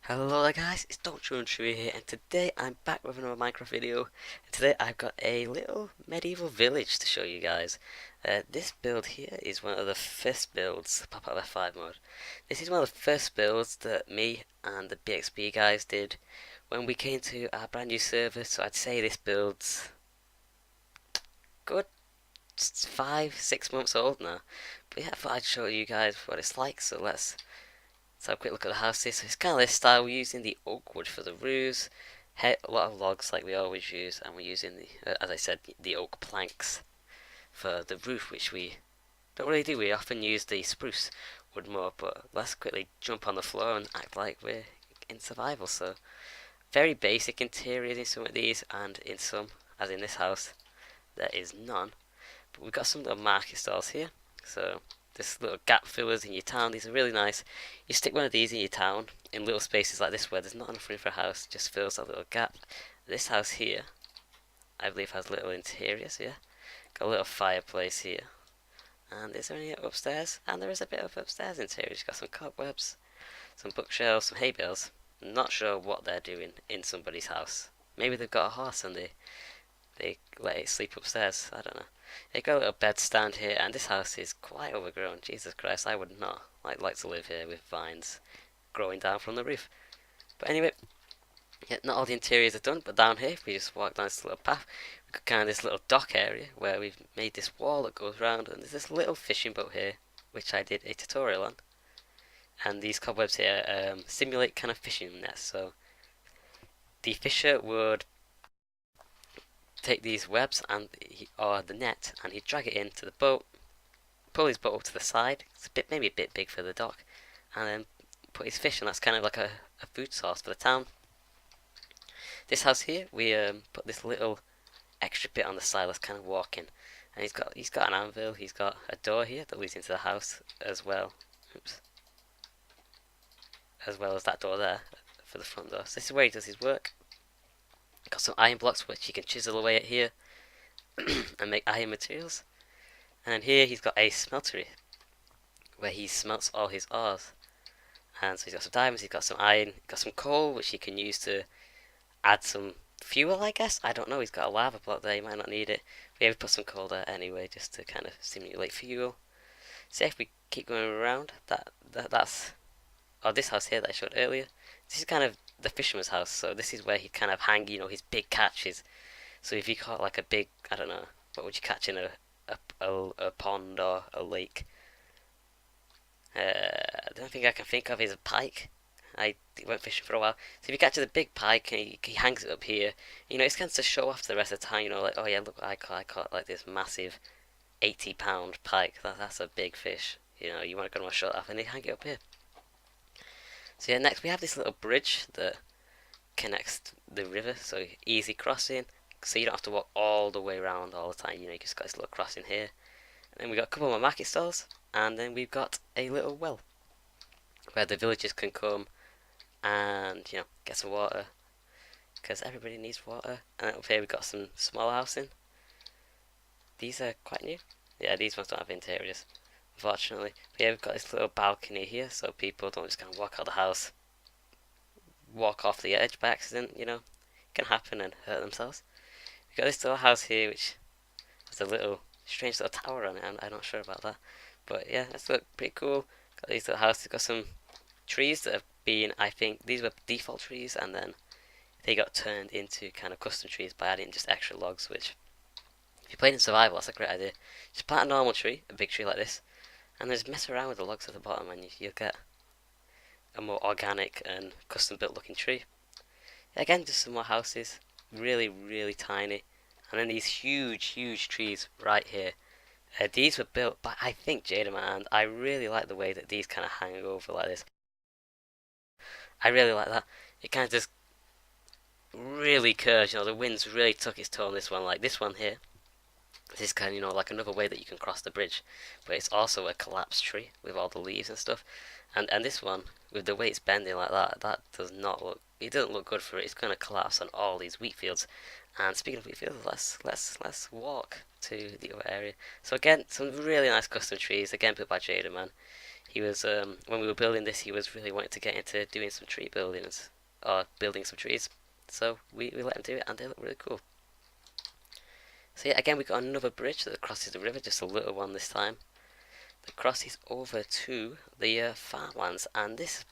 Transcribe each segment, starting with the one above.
Hello there guys, it's Dr. Untrue here, and today I'm back with another Minecraft video. And today I've got a little medieval village to show you guys. This build here is one of the first builds to pop out of F5 mode. This is one of the first builds that me and the BXB guys did when we came to our brand new server, so I'd say this build's good 5-6 months old now. But yeah, I thought I'd show you guys what it's like, so let's have a quick look at the houses. So it's kind of this style. We're using the oak wood for the roofs, a lot of logs like we always use, and we're using as I said, the oak planks for the roof, which we don't really do. We often use the spruce wood more, but let's quickly jump on the floor and act like we're in survival. So very basic interiors in some of these, and in some, as in this house, there is none. But we've got some little market stalls here. So this little gap fillers in your town, these are really nice. You stick one of these in your town in little spaces like this where there's not enough room for a house, just fills that little gap. This house here, I believe, has little interiors here. Got a little fireplace here. And is there any upstairs? And there is a bit of upstairs interiors. Got some cobwebs, some bookshelves, some hay bales. Not sure what they're doing in somebody's house. Maybe they've got a horse and they let it sleep upstairs. I don't know. They got a little bed stand here, and this house is quite overgrown. Jesus Christ, I would not like to live here with vines growing down from the roof. But anyway, yeah, not all the interiors are done, but down here, if we just walk down this little path, we've got kind of this little dock area where we've made this wall that goes round, and there's this little fishing boat here, which I did a tutorial on. And these cobwebs here simulate kind of fishing nets, so the fisher would take these webs or the net, and he'd drag it into the boat, pull his boat up to the side. It's maybe a bit big for the dock, and then put his fish, and that's kind of like a food source for the town. This house here, we put this little extra bit on the side. Let's kind of walk in, and he's got an anvil. He's got a door here that leads into the house as well. Oops. As well as that door there for the front door. So this is where he does his work. Got some iron blocks which he can chisel away at here and make iron materials. And then here he's got a smeltery where he smelts all his ores. And so he's got some diamonds, he's got some iron, got some coal which he can use to add some fuel, I guess. I don't know, he's got a lava block there, he might not need it. But yeah, we put some coal there anyway just to kind of simulate fuel. So if we keep going around, that's this house here that I showed earlier. This is kind of the fisherman's house, so this is where he kind of hang, his big catches. So if you caught like a big, I don't know, what would you catch in a pond or a lake? The only thing I can think of is a pike. I went fishing for a while. So if you catch a big pike and he hangs it up here, it's kind of to show off to the rest of the town, like, oh yeah, look, I caught like this massive 80-pound pike. That's a big fish. You want to go and show it off, and they hang it up here. So yeah, next we have this little bridge that connects the river, so easy crossing. So you don't have to walk all the way around all the time. You just got this little crossing here. And then we got a couple more market stalls, and then we've got a little well where the villagers can come and get some water because everybody needs water. And up here we've got some small housing. These are quite new. Yeah, these ones don't have interiors, unfortunately. But yeah, we've got this little balcony here, so people don't just kind of walk out the house, walk off the edge by accident. It can happen and hurt themselves. We've got this little house here, which has a little strange little tower on it, and I'm not sure about that. But yeah, that's look pretty cool. Got these little houses, got some trees that have been, I think, these were default trees, and then they got turned into kind of custom trees by adding just extra logs, which, if you're playing in survival, that's a great idea. Just plant a normal tree, a big tree like this, and just mess around with the logs at the bottom, and you'll get a more organic and custom built looking tree. Again, just some more houses, really, really tiny. And then these huge, huge trees right here. These were built by, I think, Jadaman, and I really like the way that these kind of hang over like this. I really like that. It kind of just really curves, the wind's really took its toll on this one. Like this one here, this is kind of, like another way that you can cross the bridge. But it's also a collapsed tree with all the leaves and stuff. And this one, with the way it's bending like that does not look, it doesn't look good for it. It's going to collapse on all these wheat fields. And speaking of wheat fields, let's walk to the other area. So again, some really nice custom trees, again built by Jada Man. he was when we were building this, he was really wanting to get into doing some tree buildings or building some trees. So we let him do it, and they look really cool. So yeah, again we got another bridge that crosses the river, just a little one this time. That crosses over to the farmlands, and this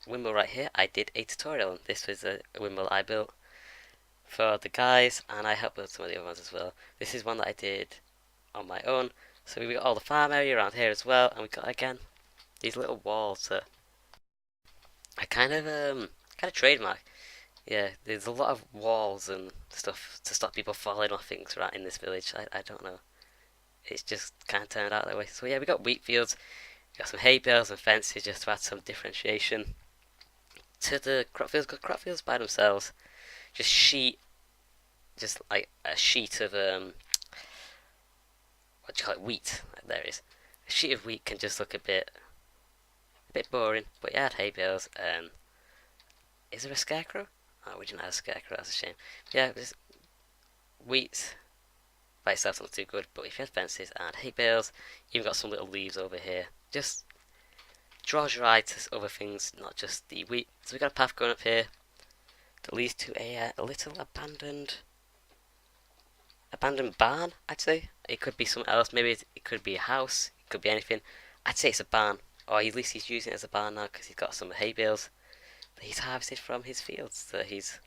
windmill right here, I did a tutorial on. This was a windmill I built for the guys, and I helped build some of the other ones as well. This is one that I did on my own. So we got all the farm area around here as well, and we got again these little walls that I kind of trademark. Yeah, there's a lot of walls and stuff to stop people falling off things right in this village. I don't know. It's just kind of turned out that way. So yeah, we got wheat fields, we got some hay bales and fences just to add some differentiation to the crop fields. Because crop fields by themselves, just just like a sheet of what do you call it, wheat. There it is. A sheet of wheat can just look a bit boring. But yeah, add hay bales. Is there a scarecrow? Oh, we didn't have a scarecrow. That's a shame. But yeah, just wheat by itself not too good. But if you had fences and hay bales, you've got some little leaves over here. Just draws your eye to other things, not just the wheat. So we got a path going up here that leads to a little abandoned barn. I'd say it could be something else. Maybe it could be a house. It could be anything. I'd say it's a barn, or at least he's using it as a barn now because he's got some hay bales that he's harvested from his fields that he's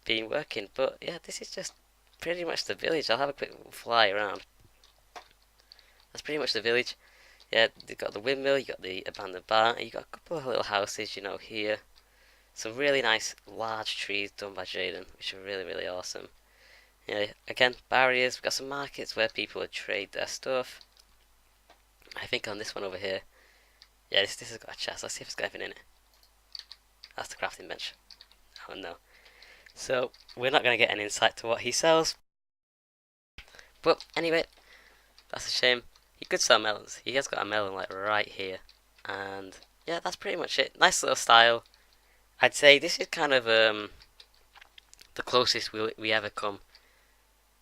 been working. But yeah, this is just pretty much the village. I'll have a quick fly around. That's pretty much the village. Yeah, you've got the windmill, you got the abandoned barn, and you got a couple of little houses, here. Some really nice large trees done by Jaden, which are really, really awesome. Yeah, again, barriers. We've got some markets where people would trade their stuff. I think on this one over here, yeah, this has got a chest. Let's see if it's got anything in it. That's the crafting bench. Oh no. So we're not going to get an insight to what he sells. But anyway, that's a shame. He could sell melons. He has got a melon like right here. And yeah, that's pretty much it. Nice little style. I'd say this is kind of the closest we ever come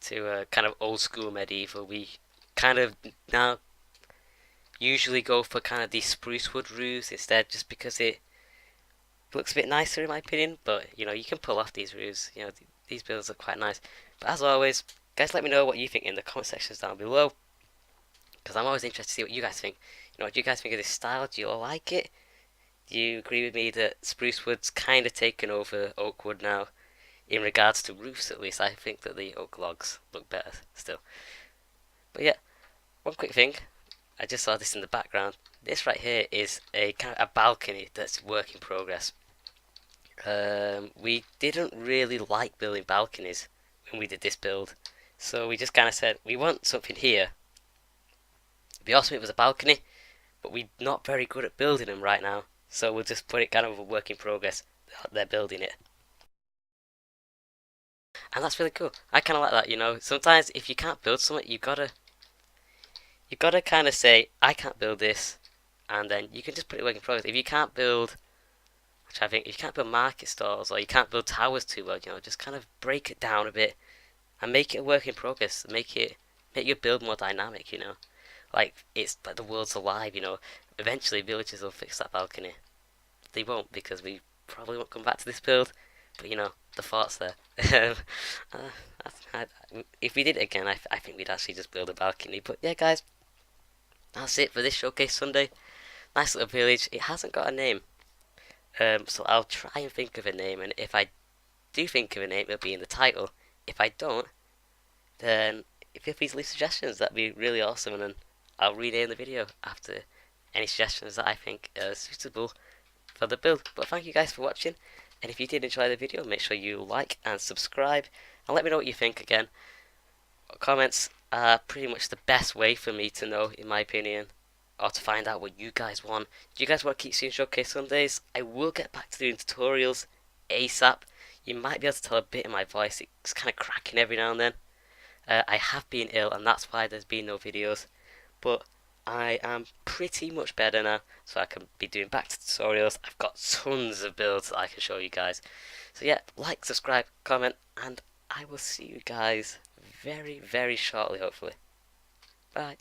to kind of old school medieval. We kind of now usually go for kind of these spruce wood roofs instead, just because it looks a bit nicer in my opinion. But you can pull off these roofs. These builds are quite nice. But as always, guys, let me know what you think in the comment sections down below, because I'm always interested to see what you guys think. What do you guys think of this style? Do you all like it? Do you agree with me that spruce wood's kind of taken over oak wood now? In regards to roofs, at least, I think that the oak logs look better still. But yeah, one quick thing. I just saw this in the background. This right here is a kind of a balcony that's work in progress. We didn't really like building balconies when we did this build, so we just kind of said we want something here. It'd be awesome if it was a balcony, but we're not very good at building them right now, so we'll just put it kind of a work in progress. They're building it. And that's really cool. I kind of like that, Sometimes if you can't build something, you gotta kind of say, I can't build this, and then you can just put it work in progress. If you can't build, which I think, if you can't build market stalls or you can't build towers too well, just kind of break it down a bit and make it a work in progress. Make your build more dynamic, Like it's like the world's alive, Eventually, villagers will fix that balcony. They won't, because we probably won't come back to this build. But the thought's there. If we did it again, I think we'd actually just build a balcony. But yeah, guys, that's it for this Showcase Sunday. Nice little village. It hasn't got a name, so I'll try and think of a name. And if I do think of a name, it'll be in the title. If I don't, then feel free to leave suggestions. That'd be really awesome, and then I'll rename the video after any suggestions that I think are suitable for the build. But thank you guys for watching. And if you did enjoy the video, make sure you like and subscribe, and let me know what you think again. Comments are pretty much the best way for me to know, in my opinion, or to find out what you guys want. Do you guys want to keep seeing Showcase Sundays? I will get back to doing tutorials ASAP. You might be able to tell a bit in my voice, it's kind of cracking every now and then. I have been ill, and that's why there's been no videos. But I am pretty much better now, so I can be doing back to tutorials. I've got tons of builds that I can show you guys. So yeah, like, subscribe, comment, and I will see you guys very, very shortly, hopefully. Bye.